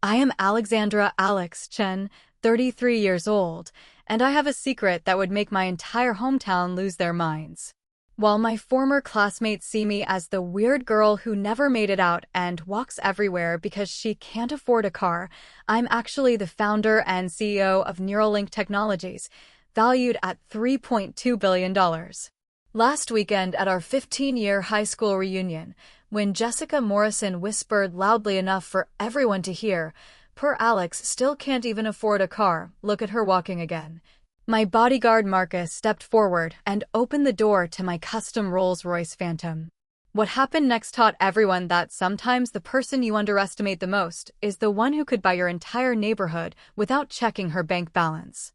I am Alexandra Alex Chen, 33 years old, and I have a secret that would make my entire hometown lose their minds. While my former classmates see me as the weird girl who never made it out and walks everywhere because she can't afford a car, I'm actually the founder and CEO of Neuralink Technologies, valued at $3.2 billion. Last weekend at our 15-year high school reunion, when Jessica Morrison whispered loudly enough for everyone to hear, "Poor Alex still can't even afford a car, look at her walking again," my bodyguard Marcus stepped forward and opened the door to my custom Rolls-Royce Phantom. What happened next taught everyone that sometimes the person you underestimate the most is the one who could buy your entire neighborhood without checking her bank balance.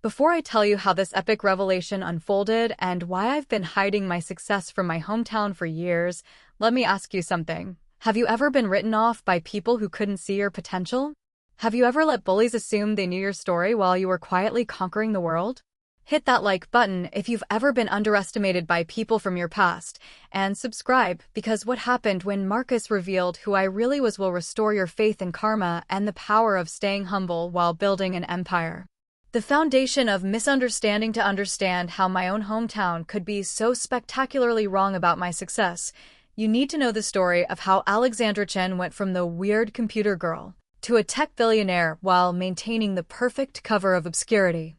Before I tell you how this epic revelation unfolded and why I've been hiding my success from my hometown for years, let me ask you something. Have you ever been written off by people who couldn't see your potential? Have you ever let bullies assume they knew your story while you were quietly conquering the world? Hit that like button if you've ever been underestimated by people from your past, and subscribe because what happened when Marcus revealed who I really was will restore your faith in karma and the power of staying humble while building an empire. The foundation of misunderstanding to understand how my own hometown could be so spectacularly wrong about my success. You need to know the story of how Alexandra Chen went from the weird computer girl to a tech billionaire while maintaining the perfect cover of obscurity.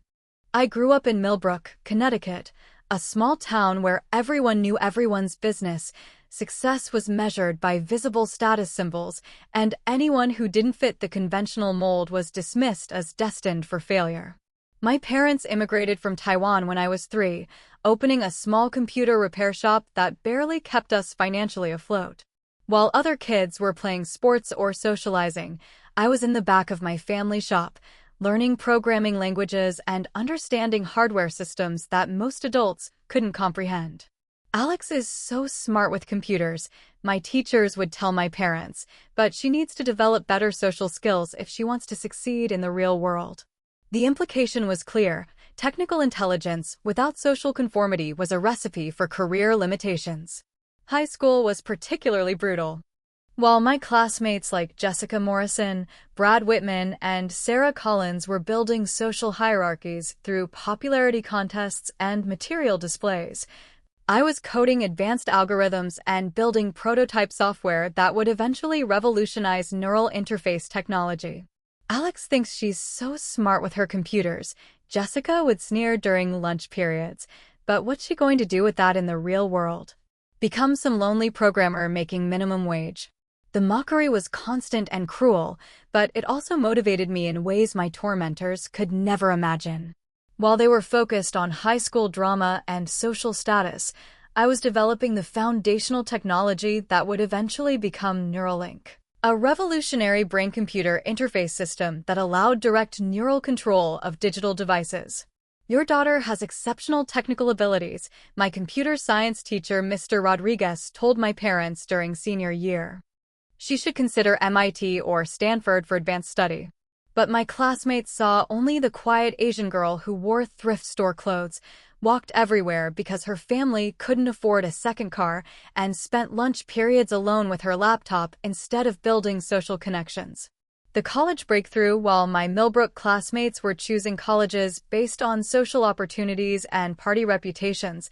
I grew up in Millbrook, Connecticut, a small town where everyone knew everyone's business. Success was measured by visible status symbols, and anyone who didn't fit the conventional mold was dismissed as destined for failure. My parents immigrated from Taiwan when I was 3, opening a small computer repair shop that barely kept us financially afloat. While other kids were playing sports or socializing, I was in the back of my family shop, learning programming languages and understanding hardware systems that most adults couldn't comprehend. "Alex is so smart with computers," my teachers would tell my parents, "but she needs to develop better social skills if she wants to succeed in the real world." The implication was clear. Technical intelligence without social conformity was a recipe for career limitations. High school was particularly brutal. While my classmates like Jessica Morrison, Brad Whitman, and Sarah Collins were building social hierarchies through popularity contests and material displays, I was coding advanced algorithms and building prototype software that would eventually revolutionize neural interface technology. "Alex thinks she's so smart with her computers," Jessica would sneer during lunch periods. "But what's she going to do with that in the real world? Become some lonely programmer making minimum wage." The mockery was constant and cruel, but it also motivated me in ways my tormentors could never imagine. While they were focused on high school drama and social status, I was developing the foundational technology that would eventually become Neuralink, a revolutionary brain-computer interface system that allowed direct neural control of digital devices. "Your daughter has exceptional technical abilities," my computer science teacher Mr. Rodriguez told my parents during senior year. "She should consider MIT or Stanford for advanced study." But my classmates saw only the quiet Asian girl who wore thrift store clothes, walked everywhere because her family couldn't afford a second car, and spent lunch periods alone with her laptop instead of building social connections. The college breakthrough. While my Millbrook classmates were choosing colleges based on social opportunities and party reputations,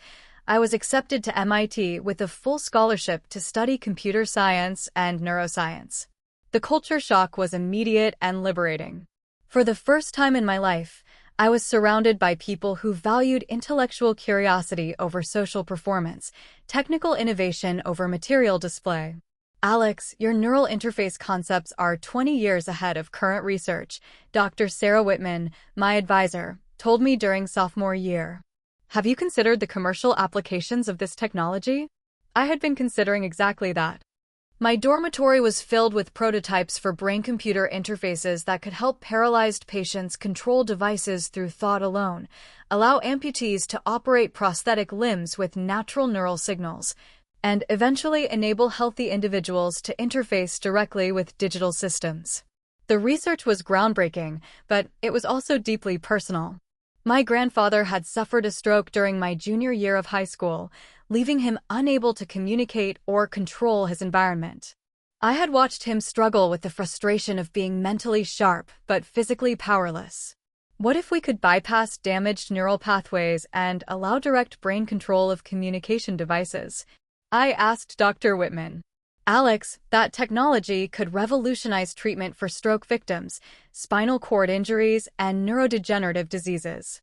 I was accepted to MIT with a full scholarship to study computer science and neuroscience. The culture shock was immediate and liberating. For the first time in my life, I was surrounded by people who valued intellectual curiosity over social performance, technical innovation over material display. "Alex, your neural interface concepts are 20 years ahead of current research," Dr. Sarah Whitman, my advisor, told me during sophomore year. "Have you considered the commercial applications of this technology?" I had been considering exactly that. My dormitory was filled with prototypes for brain-computer interfaces that could help paralyzed patients control devices through thought alone, allow amputees to operate prosthetic limbs with natural neural signals, and eventually enable healthy individuals to interface directly with digital systems. The research was groundbreaking, but it was also deeply personal. My grandfather had suffered a stroke during my junior year of high school, leaving him unable to communicate or control his environment. I had watched him struggle with the frustration of being mentally sharp but physically powerless. What if we could bypass damaged neural pathways and allow direct brain control of communication devices? I asked Dr. Whitman. Alex, that technology could revolutionize treatment for stroke victims, spinal cord injuries, and neurodegenerative diseases.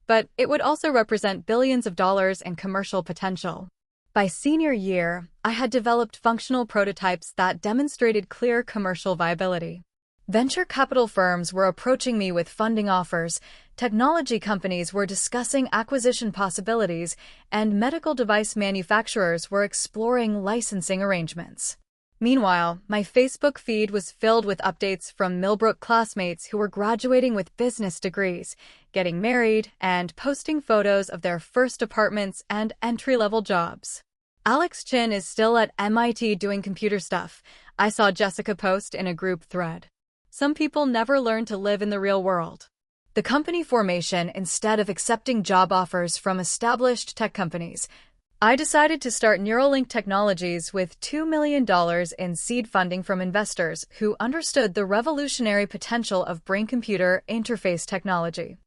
But it would also represent billions of dollars in commercial potential. By senior year, I had developed functional prototypes that demonstrated clear commercial viability. Venture capital firms were approaching me with funding offers, technology companies were discussing acquisition possibilities, and medical device manufacturers were exploring licensing arrangements. Meanwhile, my Facebook feed was filled with updates from Millbrook classmates who were graduating with business degrees, getting married, and posting photos of their first apartments and entry-level jobs. Alex Chin is still at MIT doing computer stuff, I saw Jessica post in a group thread. Some people never learn to live in the real world. The company formation instead of accepting job offers from established tech companies. I decided to start Neuralink Technologies with $2 million in seed funding from investors who understood the revolutionary potential of brain-computer interface technology.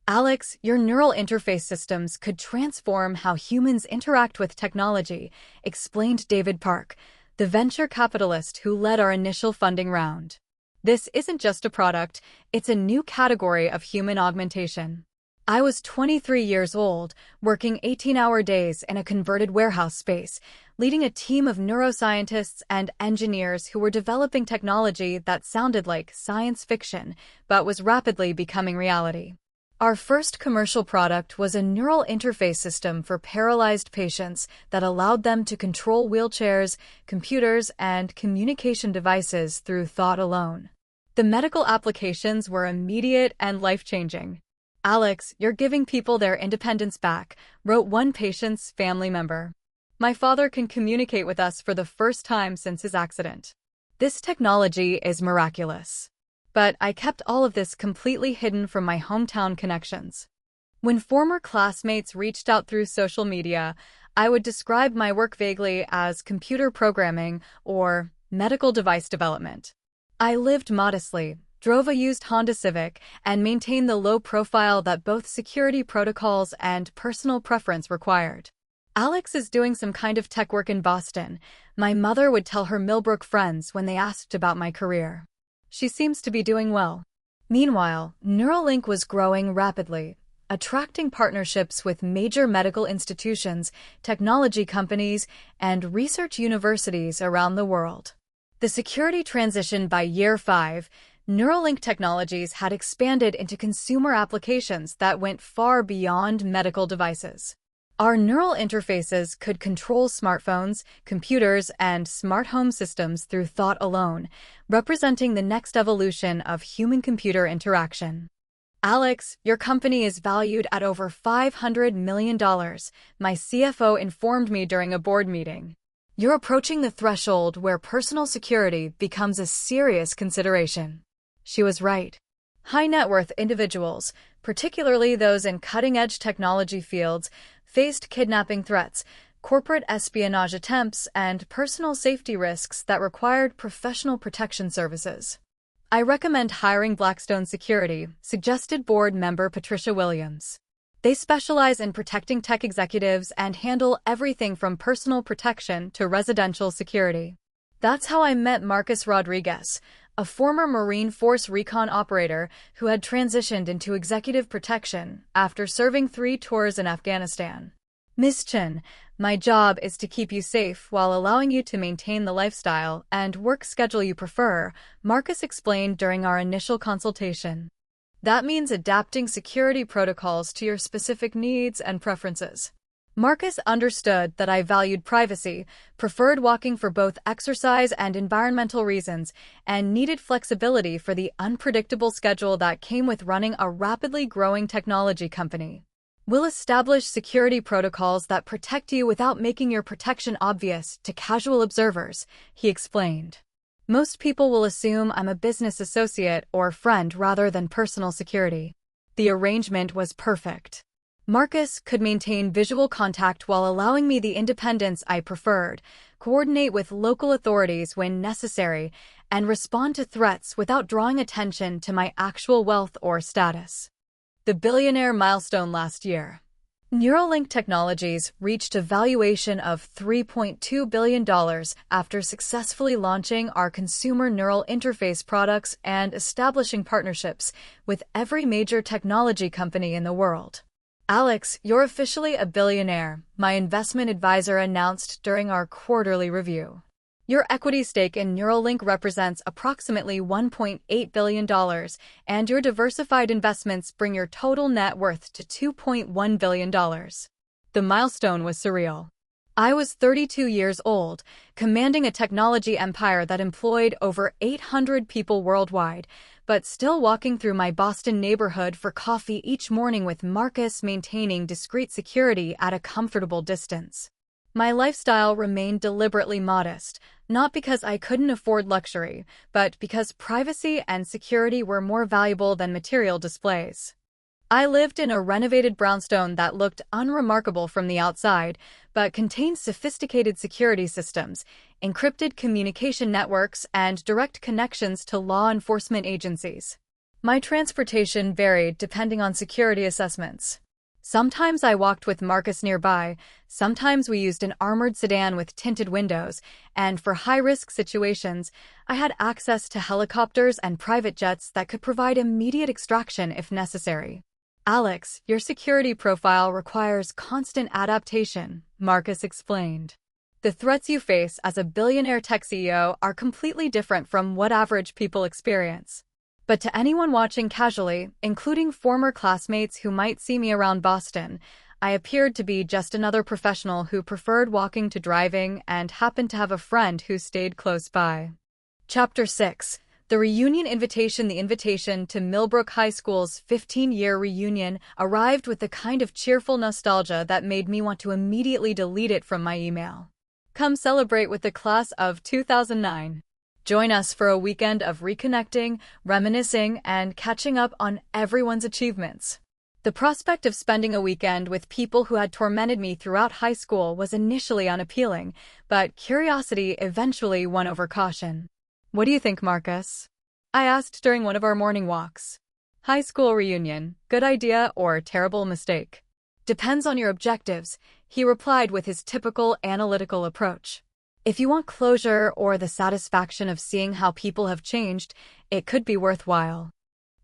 Alex, your neural interface systems could transform how humans interact with technology, explained David Park, the venture capitalist who led our initial funding round. This isn't just a product, it's a new category of human augmentation. I was 23 years old, working 18-hour days in a converted warehouse space, leading a team of neuroscientists and engineers who were developing technology that sounded like science fiction, but was rapidly becoming reality. Our first commercial product was a neural interface system for paralyzed patients that allowed them to control wheelchairs, computers, and communication devices through thought alone. The medical applications were immediate and life-changing. Alex, you're giving people their independence back, wrote one patient's family member. My father can communicate with us for the first time since his accident. This technology is miraculous. But I kept all of this completely hidden from my hometown connections. When former classmates reached out through social media, I would describe my work vaguely as computer programming or medical device development. I lived modestly, drove a used Honda Civic, and maintained the low profile that both security protocols and personal preference required. Alex is doing some kind of tech work in Boston, my mother would tell her Millbrook friends when they asked about my career. She seems to be doing well. Meanwhile, Neuralink was growing rapidly, attracting partnerships with major medical institutions, technology companies, and research universities around the world. The security transition by year 5, Neuralink Technologies had expanded into consumer applications that went far beyond medical devices. Our neural interfaces could control smartphones, computers, and smart home systems through thought alone, representing the next evolution of human-computer interaction. Alex, your company is valued at over $500 million, my CFO informed me during a board meeting. You're approaching the threshold where personal security becomes a serious consideration. She was right. High-net-worth individuals, particularly those in cutting-edge technology fields, faced kidnapping threats, corporate espionage attempts, and personal safety risks that required professional protection services. I recommend hiring Blackstone Security, suggested board member Patricia Williams. They specialize in protecting tech executives and handle everything from personal protection to residential security. That's how I met Marcus Rodriguez, a former Marine Force recon operator who had transitioned into executive protection after serving 3 tours in Afghanistan. Ms. Chin, my job is to keep you safe while allowing you to maintain the lifestyle and work schedule you prefer, Marcus explained during our initial consultation. That means adapting security protocols to your specific needs and preferences. Marcus understood that I valued privacy, preferred walking for both exercise and environmental reasons, and needed flexibility for the unpredictable schedule that came with running a rapidly growing technology company. We'll establish security protocols that protect you without making your protection obvious to casual observers, he explained. Most people will assume I'm a business associate or friend rather than personal security. The arrangement was perfect. Marcus could maintain visual contact while allowing me the independence I preferred, coordinate with local authorities when necessary, and respond to threats without drawing attention to my actual wealth or status. The billionaire milestone last year. Neuralink Technologies reached a valuation of $3.2 billion after successfully launching our consumer neural interface products and establishing partnerships with every major technology company in the world. Alex, you're officially a billionaire, my investment advisor announced during our quarterly review. Your equity stake in Neuralink represents approximately $1.8 billion, and your diversified investments bring your total net worth to $2.1 billion. The milestone was surreal. I was 32 years old, commanding a technology empire that employed over 800 people worldwide, but still walking through my Boston neighborhood for coffee each morning with Marcus, maintaining discreet security at a comfortable distance. My lifestyle remained deliberately modest, not because I couldn't afford luxury, but because privacy and security were more valuable than material displays. I lived in a renovated brownstone that looked unremarkable from the outside, but contained sophisticated security systems, encrypted communication networks, and direct connections to law enforcement agencies. My transportation varied depending on security assessments. Sometimes I walked with Marcus nearby, sometimes we used an armored sedan with tinted windows, and for high-risk situations, I had access to helicopters and private jets that could provide immediate extraction if necessary. Alex, your security profile requires constant adaptation, Marcus explained. The threats you face as a billionaire tech CEO are completely different from what average people experience. But to anyone watching casually, including former classmates who might see me around Boston, I appeared to be just another professional who preferred walking to driving and happened to have a friend who stayed close by. Chapter 6. The Reunion Invitation. The invitation to Millbrook High School's 15-year reunion arrived with the kind of cheerful nostalgia that made me want to immediately delete it from my email. Come celebrate with the class of 2009. Join us for a weekend of reconnecting, reminiscing, and catching up on everyone's achievements. The prospect of spending a weekend with people who had tormented me throughout high school was initially unappealing, but curiosity eventually won over caution. What do you think, Marcus? I asked during one of our morning walks. High school reunion, good idea or terrible mistake? Depends on your objectives, he replied with his typical analytical approach. If you want closure or the satisfaction of seeing how people have changed, it could be worthwhile.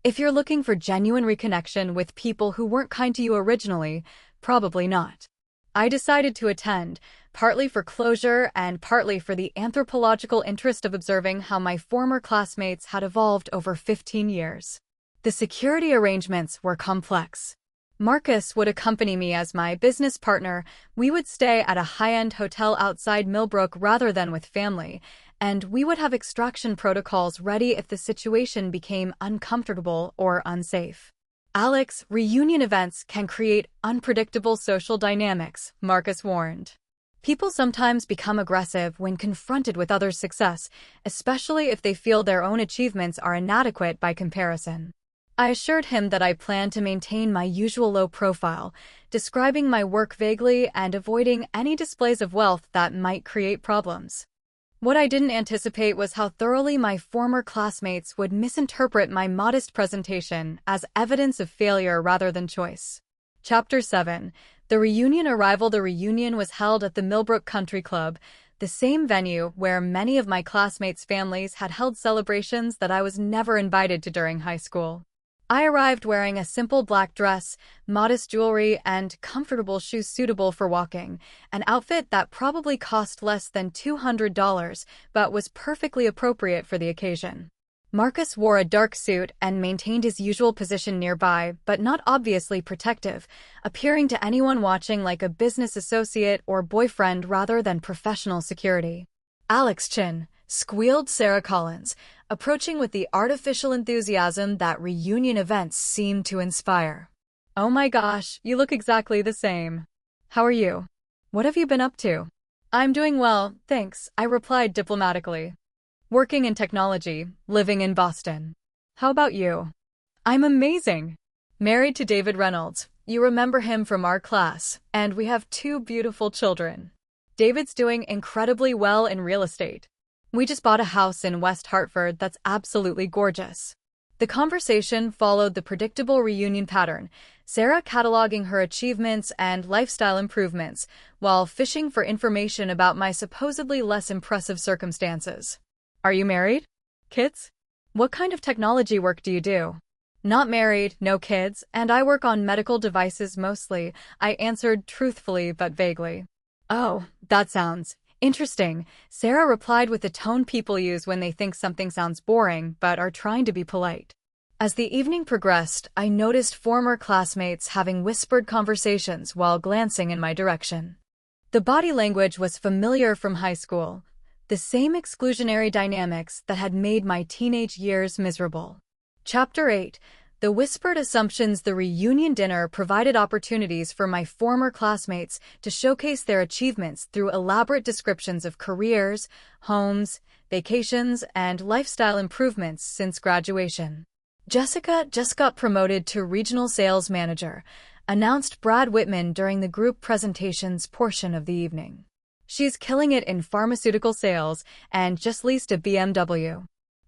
If you're looking for genuine reconnection with people who weren't kind to you originally, probably not. I decided to attend, partly for closure and partly for the anthropological interest of observing how my former classmates had evolved over 15 years. The security arrangements were complex. Marcus would accompany me as my business partner. We would stay at a high-end hotel outside Millbrook rather than with family, and we would have extraction protocols ready if the situation became uncomfortable or unsafe. Alex, reunion events can create unpredictable social dynamics, Marcus warned. People sometimes become aggressive when confronted with others' success, especially if they feel their own achievements are inadequate by comparison. I assured him that I planned to maintain my usual low profile, describing my work vaguely and avoiding any displays of wealth that might create problems. What I didn't anticipate was how thoroughly my former classmates would misinterpret my modest presentation as evidence of failure rather than choice. Chapter 7. The Reunion Arrival. The reunion was held at the Millbrook Country Club, the same venue where many of my classmates' families had held celebrations that I was never invited to during high school. I arrived wearing a simple black dress, modest jewelry, and comfortable shoes suitable for walking, an outfit that probably cost less than $200 but was perfectly appropriate for the occasion. Marcus wore a dark suit and maintained his usual position nearby, but not obviously protective, appearing to anyone watching like a business associate or boyfriend rather than professional security. Alex Chin, squealed Sarah Collins, approaching with the artificial enthusiasm that reunion events seem to inspire. Oh my gosh, you look exactly the same. How are you? What have you been up to? I'm doing well, thanks, I replied diplomatically. Working in technology, living in Boston. How about you? I'm amazing. Married to David Reynolds, You remember him from our class, and we have two beautiful children. David's doing incredibly well in real estate. We just bought a house in West Hartford that's absolutely gorgeous. The conversation followed the predictable reunion pattern, Sarah cataloging her achievements and lifestyle improvements, while fishing for information about my supposedly less impressive circumstances. Are you married? Kids? What kind of technology work do you do? Not married, no kids, and I work on medical devices mostly, I answered truthfully but vaguely. Oh, that sounds interesting, Sarah replied with the tone people use when they think something sounds boring but are trying to be polite. As the evening progressed, I noticed former classmates having whispered conversations while glancing in my direction. The body language was familiar from high school, the same exclusionary dynamics that had made my teenage years miserable. Chapter 8. The whispered assumptions. The reunion dinner provided opportunities for my former classmates to showcase their achievements through elaborate descriptions of careers, homes, vacations, and lifestyle improvements since graduation. Jessica just got promoted to regional sales manager, announced Brad Whitman during the group presentations portion of the evening. She's killing it in pharmaceutical sales and just leased a BMW.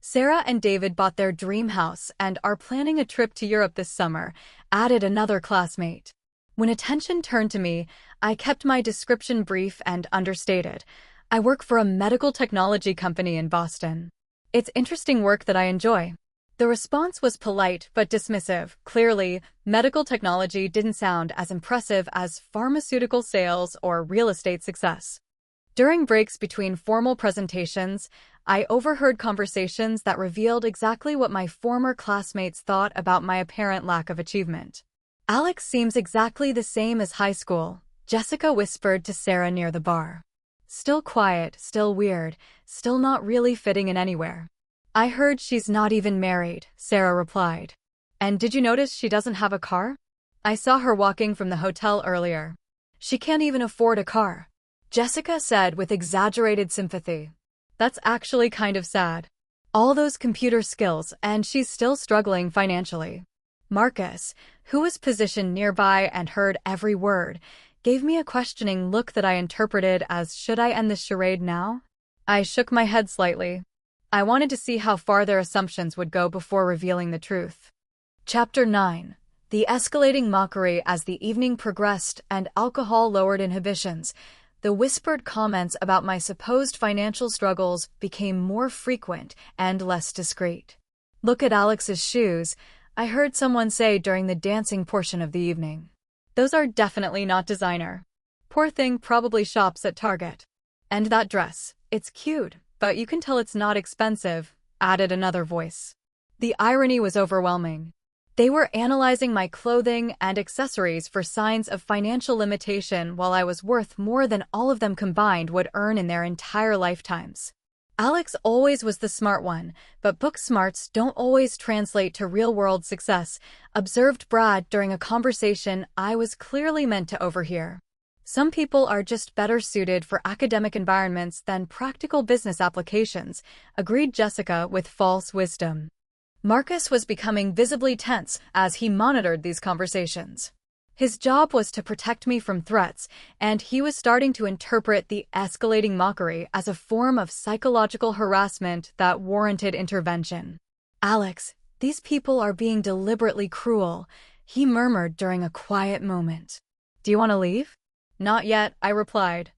Sarah and David bought their dream house and are planning a trip to Europe this summer, added another classmate. When attention turned to me, I kept my description brief and understated. I work for a medical technology company in Boston. It's interesting work that I enjoy. The response was polite but dismissive. Clearly, medical technology didn't sound as impressive as pharmaceutical sales or real estate success. During breaks between formal presentations, I overheard conversations that revealed exactly what my former classmates thought about my apparent lack of achievement. Alex seems exactly the same as high school, Jessica whispered to Sarah near the bar. Still quiet, still weird, still not really fitting in anywhere. I heard she's not even married, Sarah replied. And did you notice she doesn't have a car? I saw her walking from the hotel earlier. She can't even afford a car, Jessica said with exaggerated sympathy. That's actually kind of sad. All those computer skills and she's still struggling financially. Marcus, who was positioned nearby and heard every word, gave me a questioning look that I interpreted as, should I end this charade now? I shook my head slightly. I wanted to see how far their assumptions would go before revealing the truth. Chapter 9. The escalating mockery. As the evening progressed and alcohol lowered inhibitions, the whispered comments about my supposed financial struggles became more frequent and less discreet. Look at Alex's shoes, I heard someone say during the dancing portion of the evening. Those are definitely not designer. Poor thing probably shops at Target. And that dress, it's cute, but you can tell it's not expensive, added another voice. The irony was overwhelming. They were analyzing my clothing and accessories for signs of financial limitation while I was worth more than all of them combined would earn in their entire lifetimes. Alex always was the smart one, but book smarts don't always translate to real-world success, observed Brad during a conversation I was clearly meant to overhear. Some people are just better suited for academic environments than practical business applications, agreed Jessica with false wisdom. Marcus was becoming visibly tense as he monitored these conversations. His job was to protect me from threats, and he was starting to interpret the escalating mockery as a form of psychological harassment that warranted intervention. Alex, these people are being deliberately cruel, he murmured during a quiet moment. Do you want to leave? Not yet, I replied.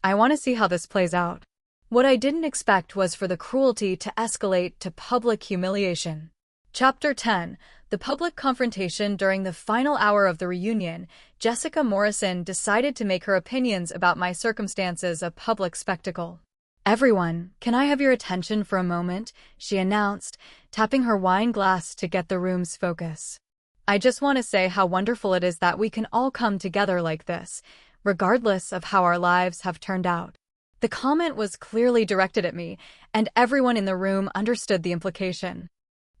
I want to see how this plays out. What I didn't expect was for the cruelty to escalate to public humiliation. Chapter 10. The public confrontation. During the final hour of the reunion, Jessica Morrison decided to make her opinions about my circumstances a public spectacle. Everyone, can I have your attention for a moment? She announced, tapping her wine glass to get the room's focus. I just want to say how wonderful it is that we can all come together like this, regardless of how our lives have turned out. The comment was clearly directed at me, and everyone in the room understood the implication.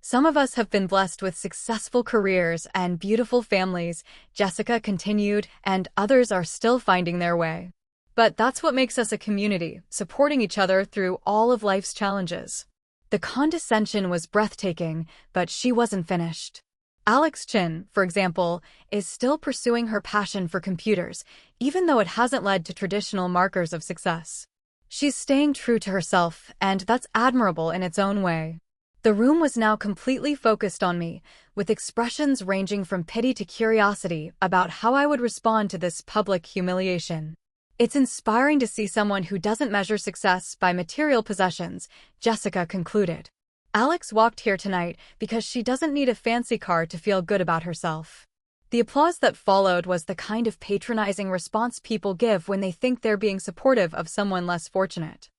Some of us have been blessed with successful careers and beautiful families, Jessica continued, and others are still finding their way. But that's what makes us a community, supporting each other through all of life's challenges. The condescension was breathtaking, but she wasn't finished. Alex Chin, for example, is still pursuing her passion for computers, even though it hasn't led to traditional markers of success. She's staying true to herself, and that's admirable in its own way. The room was now completely focused on me, with expressions ranging from pity to curiosity about how I would respond to this public humiliation. It's inspiring to see someone who doesn't measure success by material possessions, Jessica concluded. Alex walked here tonight because she doesn't need a fancy car to feel good about herself. The applause that followed was the kind of patronizing response people give when they think they're being supportive of someone less fortunate.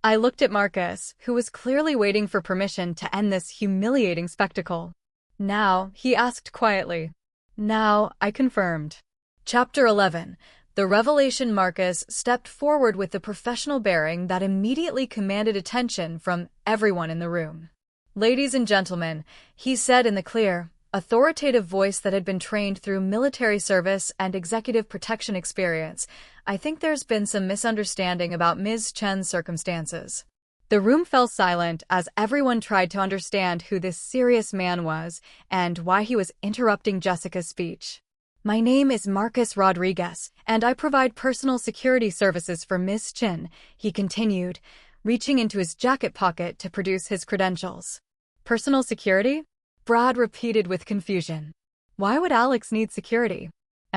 I looked at Marcus, who was clearly waiting for permission to end this humiliating spectacle. Now, he asked quietly. Now, I confirmed. Chapter 11. The revelation. Marcus stepped forward with the professional bearing that immediately commanded attention from everyone in the room. Ladies and gentlemen, he said in the clear, authoritative voice that had been trained through military service and executive protection experience, I think there's been some misunderstanding about Ms. Chen's circumstances. The room fell silent as everyone tried to understand who this serious man was and why he was interrupting Jessica's speech. My name is Marcus Rodriguez, and I provide personal security services for Ms. Chen, he continued, reaching into his jacket pocket to produce his credentials. Personal security? Brad repeated with confusion. Why would Alex need security?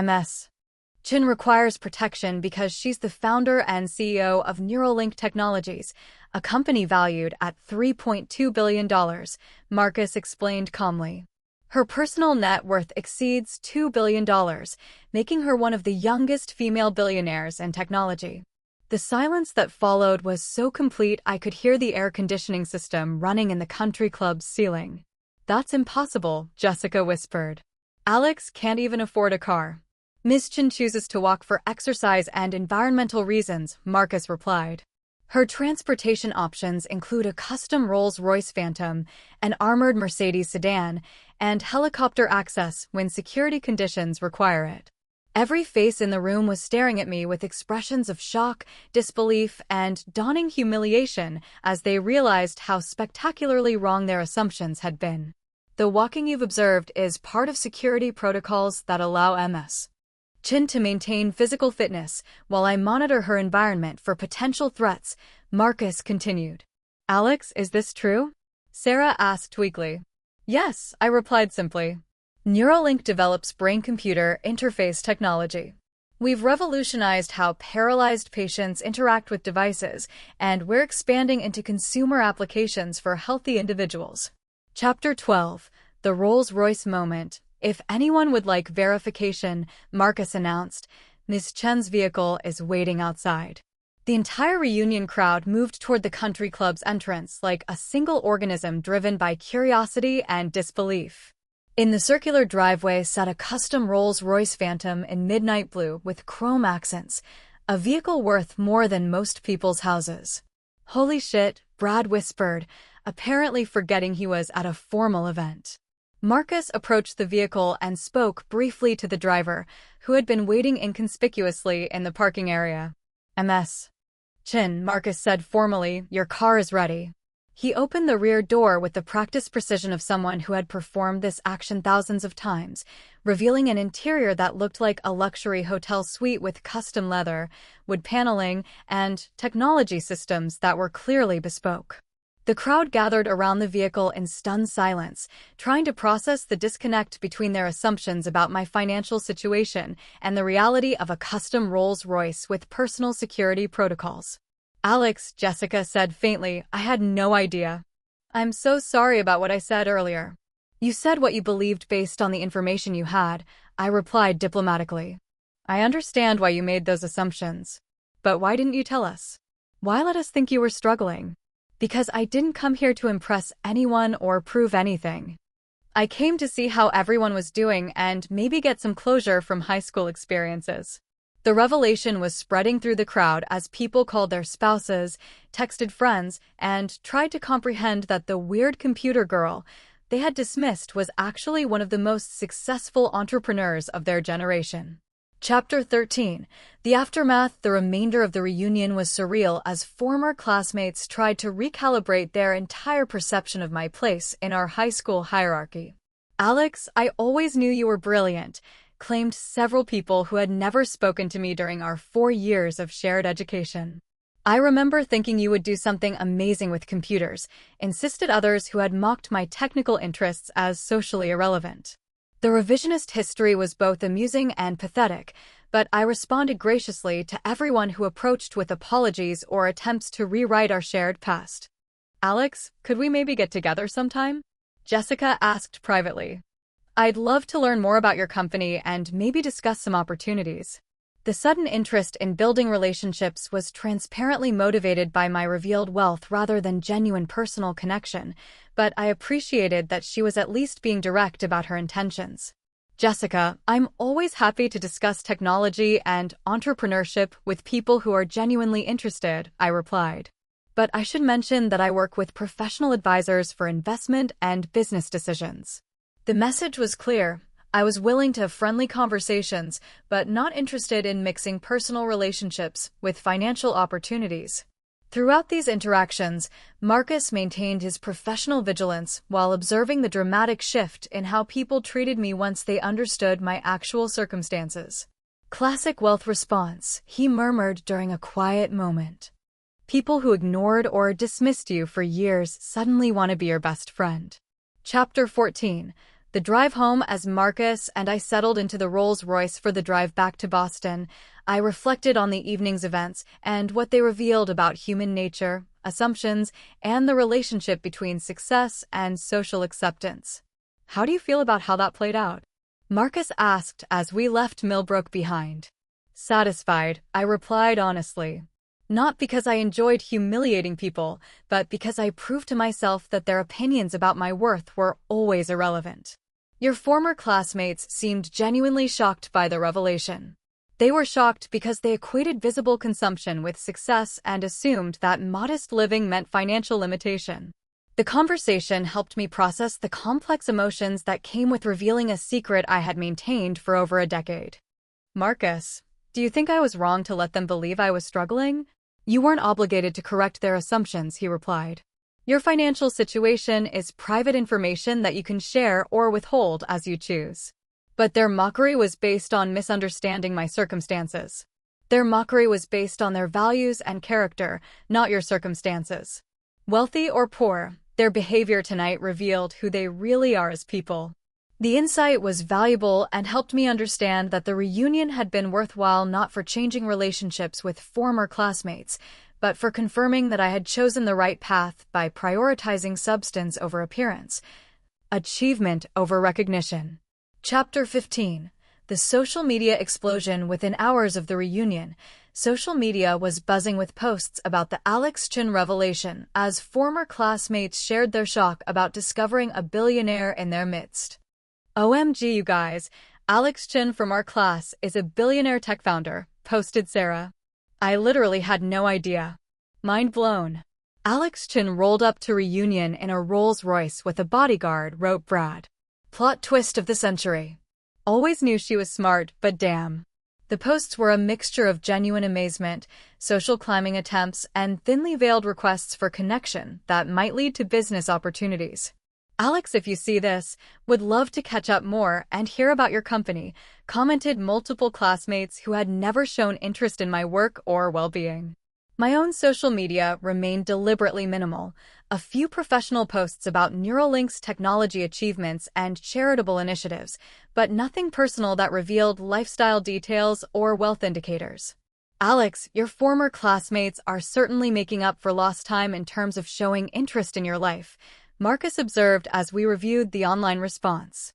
Ms. Chen requires protection because she's the founder and CEO of Neuralink Technologies, a company valued at $3.2 billion, Marcus explained calmly. Her personal net worth exceeds $2 billion, making her one of the youngest female billionaires in technology. The silence that followed was so complete I could hear the air conditioning system running in the country club's ceiling. That's impossible, Jessica whispered. Alex can't even afford a car. Ms. Chen chooses to walk for exercise and environmental reasons, Marcus replied. Her transportation options include a custom Rolls-Royce Phantom, an armored Mercedes sedan, and helicopter access when security conditions require it. Every face in the room was staring at me with expressions of shock, disbelief, and dawning humiliation as they realized how spectacularly wrong their assumptions had been. The walking you've observed is part of security protocols that allow Ms. Chen to maintain physical fitness while I monitor her environment for potential threats, Marcus continued. Alex, is this true? Sarah asked weakly. Yes, I replied simply. Neuralink develops brain-computer interface technology. We've revolutionized how paralyzed patients interact with devices, and we're expanding into consumer applications for healthy individuals. Chapter 12. The Rolls-Royce Moment. If anyone would like verification, Marcus announced, Ms. Chen's vehicle is waiting outside. The entire reunion crowd moved toward the country club's entrance like a single organism driven by curiosity and disbelief. In the circular driveway sat a custom Rolls-Royce Phantom in midnight blue with chrome accents, a vehicle worth more than most people's houses. Holy shit, Brad whispered, apparently forgetting he was at a formal event. Marcus approached the vehicle and spoke briefly to the driver, who had been waiting inconspicuously in the parking area. Ms. Chen, Marcus said formally, your car is ready. He opened the rear door with the practiced precision of someone who had performed this action thousands of times, revealing an interior that looked like a luxury hotel suite with custom leather, wood paneling, and technology systems that were clearly bespoke. The crowd gathered around the vehicle in stunned silence, trying to process the disconnect between their assumptions about my financial situation and the reality of a custom Rolls-Royce with personal security protocols. Alex, Jessica said faintly, I had no idea. I'm so sorry about what I said earlier. You said what you believed based on the information you had, I replied diplomatically. I understand why you made those assumptions. But why didn't you tell us? Why let us think you were struggling? Because I didn't come here to impress anyone or prove anything. I came to see how everyone was doing and maybe get some closure from high school experiences. The revelation was spreading through the crowd as people called their spouses, texted friends, and tried to comprehend that the weird computer girl they had dismissed was actually one of the most successful entrepreneurs of their generation. Chapter 13. The aftermath. The remainder of the reunion was surreal as former classmates tried to recalibrate their entire perception of my place in our high school hierarchy. Alex, I always knew you were brilliant, claimed several people who had never spoken to me during our 4 years of shared education. I remember thinking you would do something amazing with computers, insisted others who had mocked my technical interests as socially irrelevant. The revisionist history was both amusing and pathetic, but I responded graciously to everyone who approached with apologies or attempts to rewrite our shared past. Alex, could we maybe get together sometime? Jessica asked privately. I'd love to learn more about your company and maybe discuss some opportunities. The sudden interest in building relationships was transparently motivated by my revealed wealth rather than genuine personal connection, but I appreciated that she was at least being direct about her intentions. Jessica, I'm always happy to discuss technology and entrepreneurship with people who are genuinely interested, I replied. But I should mention that I work with professional advisors for investment and business decisions. The message was clear. I was willing to have friendly conversations, but not interested in mixing personal relationships with financial opportunities. Throughout these interactions, Marcus maintained his professional vigilance while observing the dramatic shift in how people treated me once they understood my actual circumstances. Classic wealth response, he murmured during a quiet moment. People who ignored or dismissed you for years suddenly want to be your best friend. Chapter 14. The drive home. As Marcus and I settled into the Rolls-Royce for the drive back to Boston, I reflected on the evening's events and what they revealed about human nature, assumptions, and the relationship between success and social acceptance. How do you feel about how that played out? Marcus asked as we left Millbrook behind. Satisfied, I replied honestly. Not because I enjoyed humiliating people, but because I proved to myself that their opinions about my worth were always irrelevant. Your former classmates seemed genuinely shocked by the revelation. They were shocked because they equated visible consumption with success and assumed that modest living meant financial limitation. The conversation helped me process the complex emotions that came with revealing a secret I had maintained for over a decade. Marcus, do you think I was wrong to let them believe I was struggling? You weren't obligated to correct their assumptions, he replied. Your financial situation is private information that you can share or withhold as you choose. But their mockery was based on misunderstanding my circumstances. Their mockery was based on their values and character, not your circumstances. Wealthy or poor, their behavior tonight revealed who they really are as people. The insight was valuable and helped me understand that the reunion had been worthwhile not for changing relationships with former classmates, but for confirming that I had chosen the right path by prioritizing substance over appearance, achievement over recognition. Chapter 15. The social media explosion. Within hours of the reunion, social media was buzzing with posts about the Alex Chin revelation as former classmates shared their shock about discovering a billionaire in their midst. OMG, you guys, Alex Chin from our class is a billionaire tech founder, posted Sarah. I literally had no idea. Mind blown. Alex Chin rolled up to reunion in a Rolls-Royce with a bodyguard, wrote Brad. Plot twist of the century. Always knew she was smart, but damn. The posts were a mixture of genuine amazement, social climbing attempts, and thinly veiled requests for connection that might lead to business opportunities. Alex, if you see this, would love to catch up more and hear about your company, commented multiple classmates who had never shown interest in my work or well-being. My own social media remained deliberately minimal, a few professional posts about Neuralink's technology achievements and charitable initiatives, but nothing personal that revealed lifestyle details or wealth indicators. Alex, your former classmates are certainly making up for lost time in terms of showing interest in your life, Marcus observed as we reviewed the online response.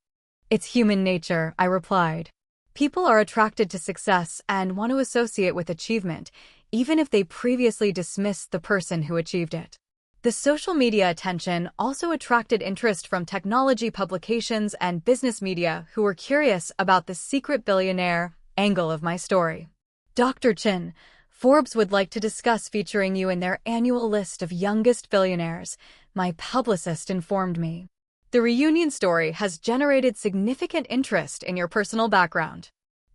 It's human nature, I replied. People are attracted to success and want to associate with achievement, even if they previously dismissed the person who achieved it. The social media attention also attracted interest from technology publications and business media who were curious about the secret billionaire angle of my story. Dr. Chin, Forbes would like to discuss featuring you in their annual list of youngest billionaires, my publicist informed me. The reunion story has generated significant interest in your personal background.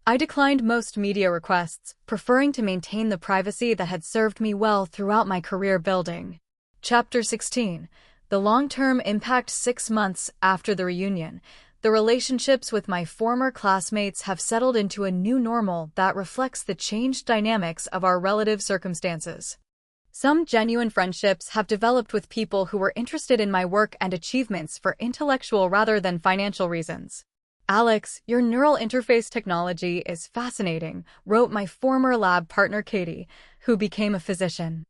I declined most media requests, preferring to maintain the privacy that had served me well throughout my career building. Chapter 16. The long-term impact. 6 months after the reunion, the relationships with my former classmates have settled into a new normal that reflects the changed dynamics of our relative circumstances. Some genuine friendships have developed with people who were interested in my work and achievements for intellectual rather than financial reasons. Alex, your neural interface technology is fascinating, wrote my former lab partner Katie, who became a physician.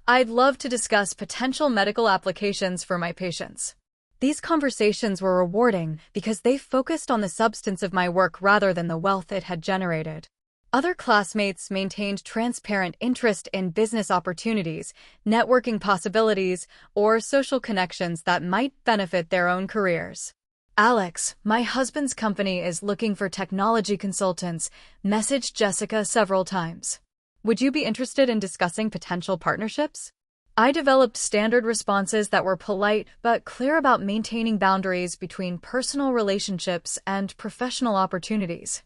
I'd love to discuss potential medical applications for my patients. These conversations were rewarding because they focused on the substance of my work rather than the wealth it had generated. Other classmates maintained transparent interest in business opportunities, networking possibilities, or social connections that might benefit their own careers. Alex, my husband's company is looking for technology consultants, messaged Jessica several times. Would you be interested in discussing potential partnerships? I developed standard responses that were polite but clear about maintaining boundaries between personal relationships and professional opportunities.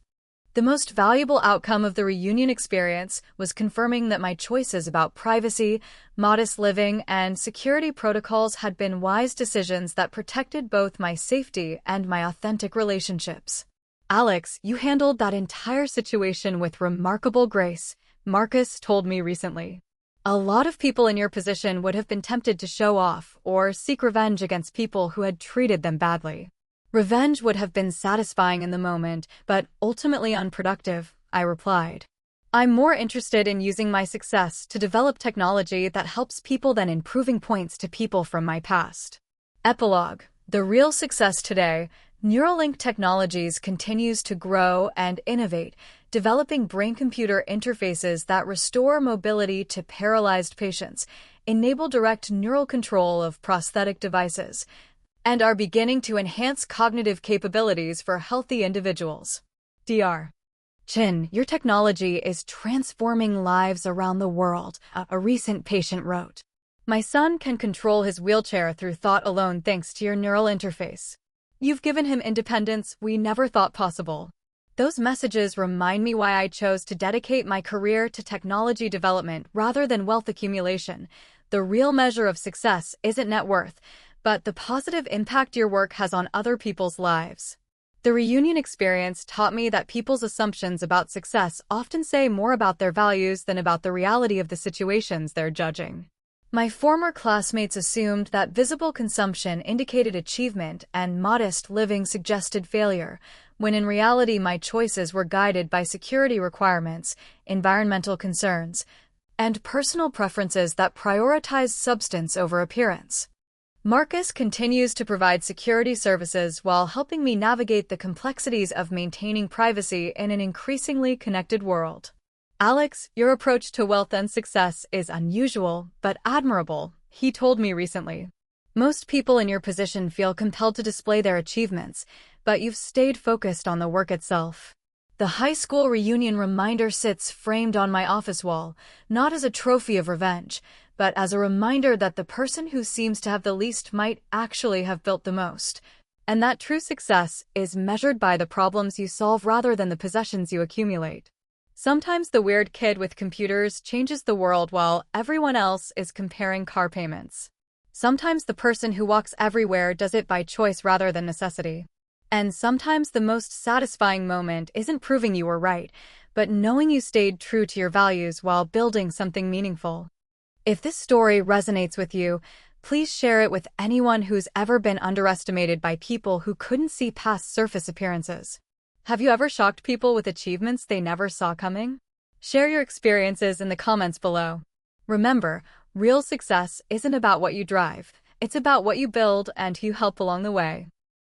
The most valuable outcome of the reunion experience was confirming that my choices about privacy, modest living, and security protocols had been wise decisions that protected both my safety and my authentic relationships. Alex, you handled that entire situation with remarkable grace, Marcus told me recently. A lot of people in your position would have been tempted to show off or seek revenge against people who had treated them badly. Revenge would have been satisfying in the moment, but ultimately unproductive, I replied. I'm more interested in using my success to develop technology that helps people than in proving points to people from my past. Epilogue. The real success today, Neuralink Technologies continues to grow and innovate, developing brain-computer interfaces that restore mobility to paralyzed patients, enable direct neural control of prosthetic devices, and are beginning to enhance cognitive capabilities for healthy individuals. Dr. Chin, your technology is transforming lives around the world, a recent patient wrote. My son can control his wheelchair through thought alone thanks to your neural interface. You've given him independence we never thought possible. Those messages remind me why I chose to dedicate my career to technology development rather than wealth accumulation. The real measure of success isn't net worth, but the positive impact your work has on other people's lives. The reunion experience taught me that people's assumptions about success often say more about their values than about the reality of the situations they're judging. My former classmates assumed that visible consumption indicated achievement and modest living suggested failure, when in reality my choices were guided by security requirements, environmental concerns, and personal preferences that prioritized substance over appearance. Marcus continues to provide security services while helping me navigate the complexities of maintaining privacy in an increasingly connected world. Alex, your approach to wealth and success is unusual but admirable, he told me recently. Most people in your position feel compelled to display their achievements, but you've stayed focused on the work itself. The high school reunion reminder sits framed on my office wall, not as a trophy of revenge, but as a reminder that the person who seems to have the least might actually have built the most, and that true success is measured by the problems you solve rather than the possessions you accumulate. Sometimes the weird kid with computers changes the world while everyone else is comparing car payments. Sometimes the person who walks everywhere does it by choice rather than necessity. And sometimes the most satisfying moment isn't proving you were right, but knowing you stayed true to your values while building something meaningful. If this story resonates with you, please share it with anyone who's ever been underestimated by people who couldn't see past surface appearances. Have you ever shocked people with achievements they never saw coming? Share your experiences in the comments below. Remember, real success isn't about what you drive, it's about what you build and who you help along the way.